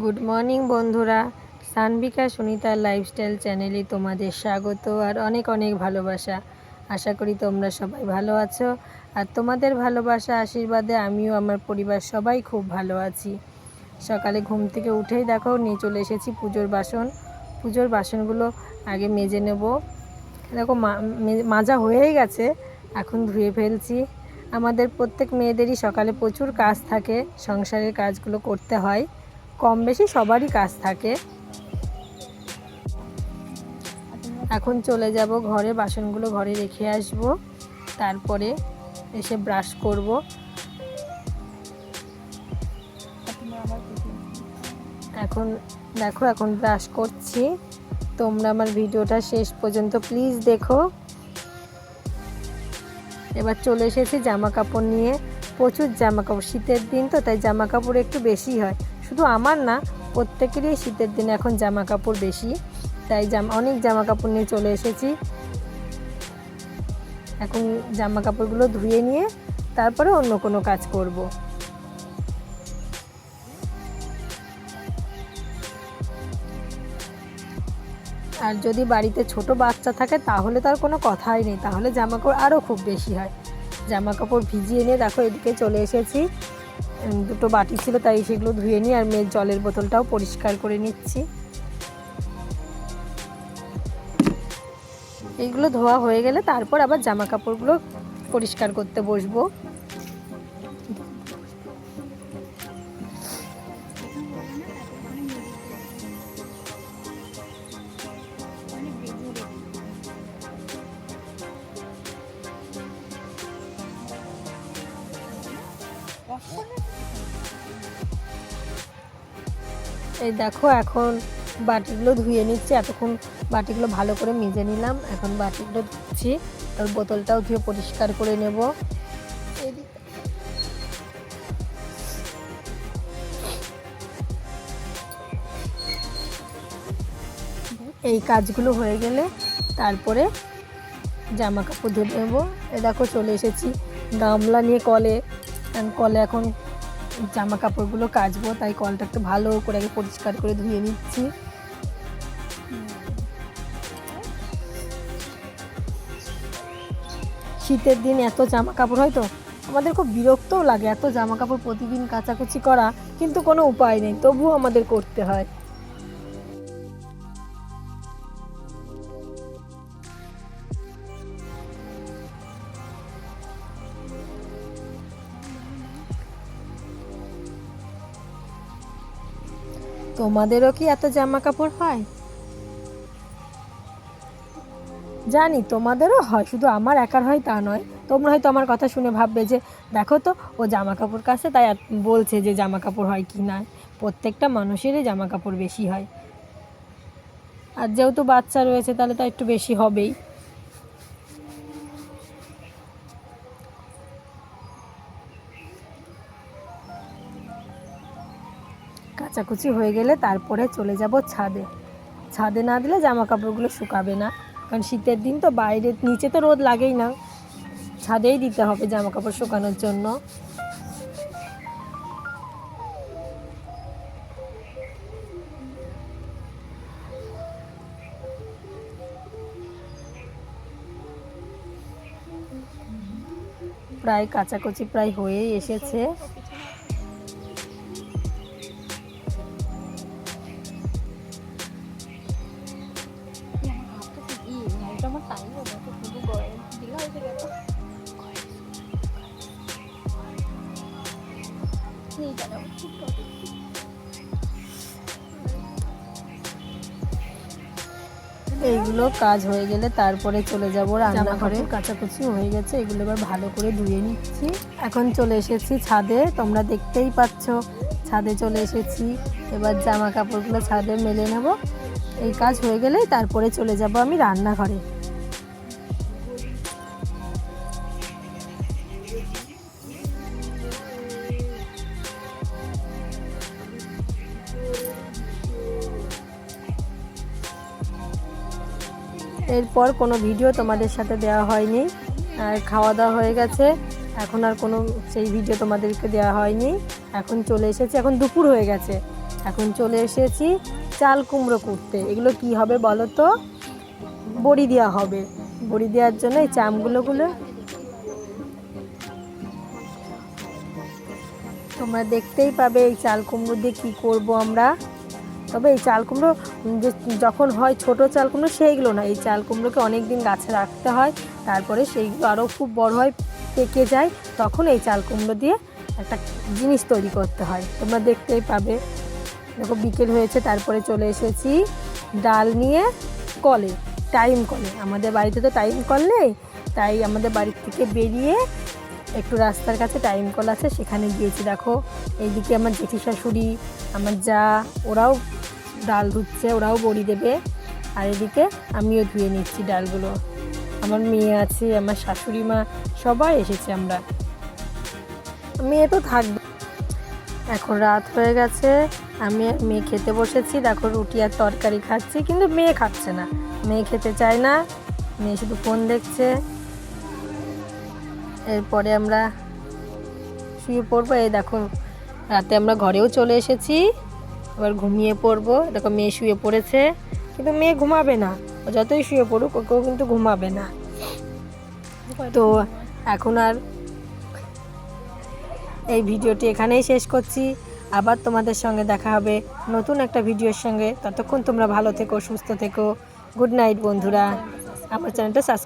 Good morning বন্ধুরা, Sanvika সুনিতার lifestyle চ্যানেলে তোমাদের স্বাগত আর অনেক অনেক ভালোবাসা। আশা করি তোমরা সবাই ভালো আছো, আর তোমাদের ভালোবাসা আশীর্বাদে আমিও আমার পরিবার সবাই খুব ভালো আছি। সকালে ঘুম থেকে উঠেই দেখো নিয়ে চলে এসেছি পুজোর বাসনগুলো আগে মেজে নেব। দেখো মাজা হয়েই গেছে, এখন ধুয়ে ফেলছি। আমাদের প্রত্যেক মেয়েদেরই সকালে প্রচুর কাজ থাকে, সংসারের কাজগুলো করতে হয়, কম বেশি সবারই কাজ থাকে। এখন চলে যাব ঘরে, বাসনগুলো ঘরে রেখে আসব, তারপরে এসে ব্রাশ করব। এখন দেখো এখন ব্রাশ করছি। তোমরা আমার ভিডিওটা শেষ পর্যন্ত প্লিজ দেখো। এবার চলে এসেছি জামা কাপড় নিয়ে। প্রচুর জামা কাপড়, শীতের দিন তো তাই জামা কাপড় একটু বেশি হয়। শুধু আমার না, প্রত্যেকেরই শীতের দিনে এখন জামা কাপড় বেশি, তাই অনেক জামা কাপড় নিয়ে চলে এসেছি। এখন জামা কাপড়গুলো ধুয়ে নিয়ে তারপরে অন্য কোনো কাজ করব। আর যদি বাড়িতে ছোট বাচ্চা থাকে তাহলে তো আর কোনো কথাই নেই, তাহলে জামা কাপড় আরও খুব বেশি হয়। জামা কাপড় ভিজিয়ে নিয়ে দেখো এদিকে চলে এসেছি। দুটো বাটি ছিল তাই সেগুলো ধুয়ে নিই, আর মেয়ের জলের বোতলটাও পরিষ্কার করে নিচ্ছি। এইগুলো ধোয়া হয়ে গেলে তারপর আবার জামা কাপড়গুলো পরিষ্কার করতে বসবো। এই দেখো এখন বাটিগুলো ধুয়ে নিচ্ছি। এতক্ষণ বাটিগুলো ভালো করে মেজে নিলাম, এখন বাটিগুলো ধুচ্ছি, আর বোতলটাও ধুয়ে পরিষ্কার করে নেব। এই কাজগুলো হয়ে গেলে তারপরে জামা কাপড় ধুয়ে নেবো। এ দেখো চলে এসেছি গামলা নিয়ে কলে এখন জামা কাপড়গুলো কাচবো, তাই কলটা একটু ভালো করে আগে পরিষ্কার করে ধুয়ে নিচ্ছি। শীতের দিন এত জামা কাপড় হয় তো আমাদের খুব বিরক্তও লাগে, এত জামা কাপড় প্রতিদিন কাচাকুচি করা, কিন্তু কোনো উপায় নেই, তবুও আমাদের করতে হয়। তোমাদেরও কি এত জামা কাপড় হয়? জানি তোমাদেরও হয়, শুধু আমার একার হয় তা নয়। তোমরা হয়তো আমার কথা শুনে ভাববে যে দেখো তো ও জামা কাপড় কাছে তাই বলছে যে জামা কাপড় হয় কি না। প্রত্যেকটা মানুষেরই জামা কাপড় বেশি হয়, আর যেহেতু বাচ্চা রয়েছে তাহলে তো একটু বেশি হবেই। কাচাকুচি হয়ে গেলে তারপরে চলে যাব ছাদে। ছাদে না দিলে জামা কাপড়গুলো শুকাবে না, কারণ শীতের দিন তো বাইরে নিচে তো রোদ লাগেই না, ছাদেই দিতে হবে জামা কাপড় শুকানোর জন্য। প্রায় কাচাকুচি প্রায় হয়েই এসেছে। এইগুলো কাজ হয়ে গেলে তারপরে চলে যাব রান্নাঘরে। কাচাকুচি হয়ে গেছে, এগুলো এবার ভালো করে ধুয়ে নিচ্ছি। এখন চলে এসেছি ছাদে, তোমরা দেখতেই পাচ্ছ ছাদে চলে এসেছি। এবার জামা কাপড়গুলো ছাদে মেলে নেব। এই কাজ হয়ে গেলেই তারপরে চলে যাব আমি রান্নাঘরে। এরপর কোনো ভিডিও তোমাদের সাথে দেওয়া হয়নি, আর খাওয়া দাওয়া হয়ে গেছে, এখন আর কোনো সেই ভিডিও তোমাদেরকে দেওয়া হয়নি। এখন চলে এসেছি, এখন দুপুর হয়ে গেছে, এখন চলে এসেছি চাল কুমড়ো কুটতে। এগুলো কি হবে বলো তো? বড়ি দেওয়া হবে। বড়ি দেওয়ার জন্য এই চামগুলো তোমরা দেখতেই পাবে এই চাল কুমড়ো দিয়ে কী করবো আমরা। তবে এই চাল কুমড়ো যে যখন হয় ছোট চাল কুমড়ো সেইগুলো না, এই চাল কুমড়োকে অনেক দিন গাছে রাখতে হয়, তারপরে সেইগুলো আরও খুব বড় হয়, পেকে যায়, তখন এই চাল কুমড়ো দিয়ে একটা জিনিস তৈরি করতে হয়। তোমরা দেখতেই পাবে। দেখো বিকেল হয়েছে, তারপরে চলে এসেছি ডাল নিয়ে কলে, টাইম কলে। আমাদের বাড়িতে তো টাইম কল নেই, তাই আমাদের বাড়ির থেকে বেরিয়ে একটু রাস্তার কাছে টাইম কল আছে, সেখানে গিয়েছি। দেখো এইদিকে আমার জেঠি শাশুড়ি, আমার যা, ওরাও ডাল ধুচ্ছে, ওরাও বড়ি দেবে। আর এদিকে আমিও ধুয়ে নিচ্ছি ডালগুলো। আমার মেয়ে আছে, আমার শাশুড়ি মা, সবাই এসেছে আমরা। মেয়ে তো থাকবে। এখন রাত হয়ে গেছে, আমি আর মেয়ে খেতে বসেছি। দেখো রুটি আর তরকারি খাচ্ছি, কিন্তু মেয়ে খাচ্ছে না, মেয়ে খেতে চায় না, মেয়ে শুধু ফোন দেখছে। এরপরে আমরা শুয়ে পড়বো। এই দেখো রাতে আমরা ঘরেও চলে এসেছি, এবার ঘুমিয়ে পড়বো। দেখো মেয়ে শুয়ে পড়েছে, কিন্তু মেয়ে ঘুমাবে না, ও যতই শুয়ে পড়ুক ওকেও কিন্তু ঘুমাবে না। তো এখন আর এই ভিডিওটি এখানেই শেষ করছি। আবার তোমাদের সঙ্গে দেখা হবে নতুন একটা ভিডিওর সঙ্গে। ততক্ষণ তোমরা ভালো থেকো, সুস্থ থেকো। গুড নাইট বন্ধুরা। আমার চ্যানেলটা সাবস্ক্রাইব